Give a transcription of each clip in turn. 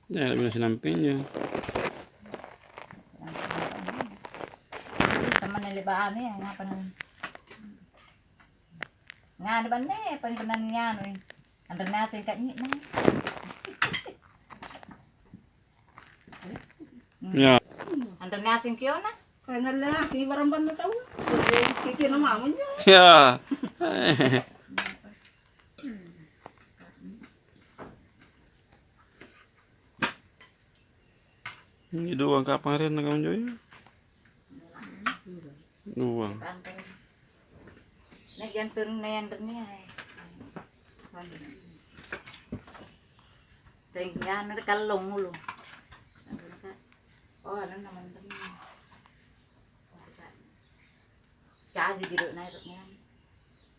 Ya, lebih sinampingnya. Teman nilibaan ya, ngapa nang? Nga depan nih, paling niya nih. Andar nasi kayaknya nih. Ya. Andar nasi kyo na? Kaya lalaki, baramban na tao. Kiki na mamon niya. Ya. Ini doang kapan rin na kamu Joy? Doang. Nagyantun na yan niya eh. Tingnan na kalong ulo. Oh, ano naman rin. Kaya giro na ito niyan.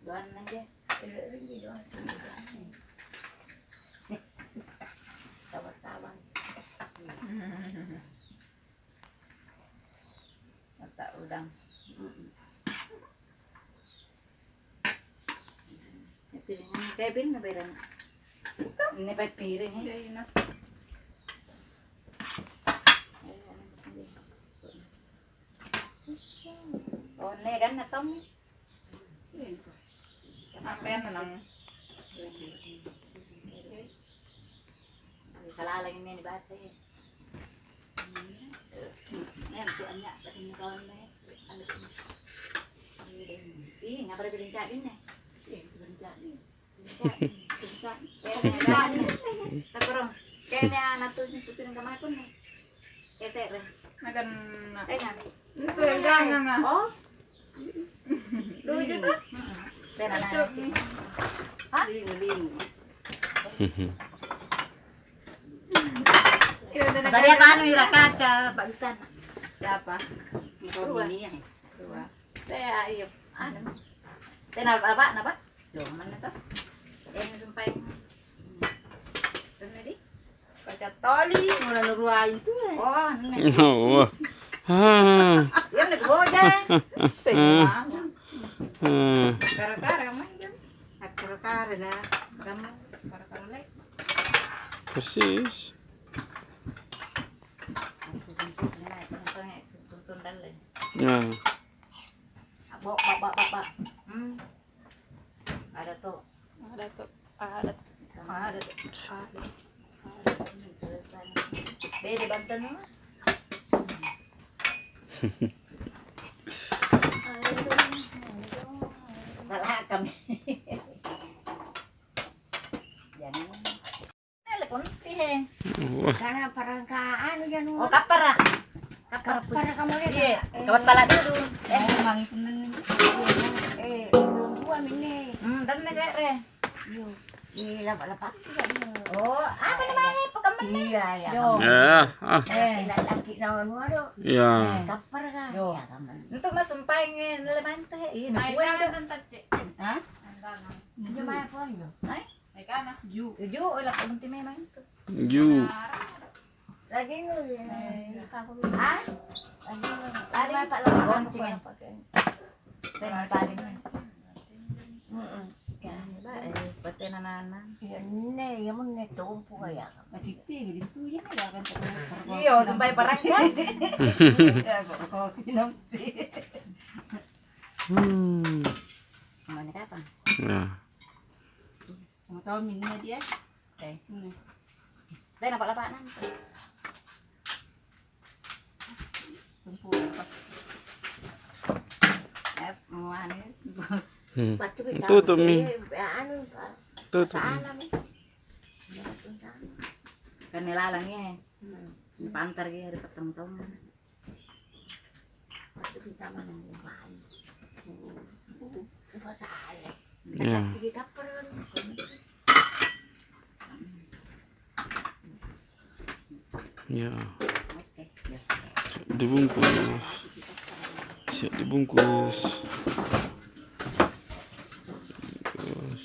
Doon na dyan. Tawag-tawag. Mata udang. Kevin na ba? Ini pa piring eh. Oh, negan na tom. Apen na lang. Kalalang ini ni bata eh. Yan, suanya pati ni kawan na eh. Ih, ngapa rin din eh. Takurong, kaya natutunan ko ng kamay ko nih. Kasi rin. Makan Ito yung nga. Oh? Tuyo to? Tena na. Ha? ling. Saya kan ira kaca, bagusan. Siapa? Ikaw bini yan. Dua. Saya iyo. Ano? Tena apa? Napa? Loh, mana to? Yang sumpay. Tena di? Kaca toli. Mula nuruain tuh eh. Oh, ano na. Oh. Ah. Yan nagboja. Sayang. Kara-kara man yan. Nakara-kara na. Kamu kara-kara lek. Persis. Ya. Bapak. Ada tuh. Ada tuh. Bede Banten mah. Salah kami. Jangan. Telepon pihe. Wah. Karena perangkaan yan. Oh, kapar ah. Kapar. Para kamu lihat. Iya, kawat pala dulu. Emang itu nen. Dua mini. Dan na sere. Yo. Lapa-lapa. Oh, apa namanya? Pekaman nih. Iya ya. Yo. Ya. Ah. Laki nawan mo do. Ya. Kapar ka. Yo. Ya kaman. Untuk masumpay ng nalaman to eh. Nakuha to. Ha? Hindi may po yo. Ay, Ju. ujo wala ko munti may man to. You. Lagi mo. Ah? Lagi May pa pala lang. boncing eh. Tayo paling mo. Ba, seperti nananan. Yan mo na ito po kaya. Matitig, dito yan. Yakan sa Iyo, sumpay parang yan. Ako kinampi. Mana kapan? Ya. Ang tao minna dia. Okay. Tayo napalapanan. Tumpo. Mau anis. Tutup mi. Ano pa? Tutup. Sana mi. Kan nilalang ya. Pantar gitu di peteng-teng. Pati kita man ang buhay. Pasal. Ya. Sige kapar. Ya. Oke. Dibungkus. Siap dibungkus. Bungkus.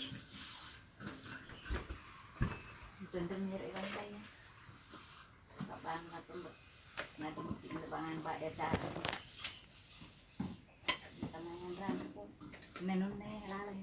Bener nyeri lantai ya. Kapan matembak. Nanti mungkin lebangan Pak Desa. Tangan rambut. Nenun nih lalang.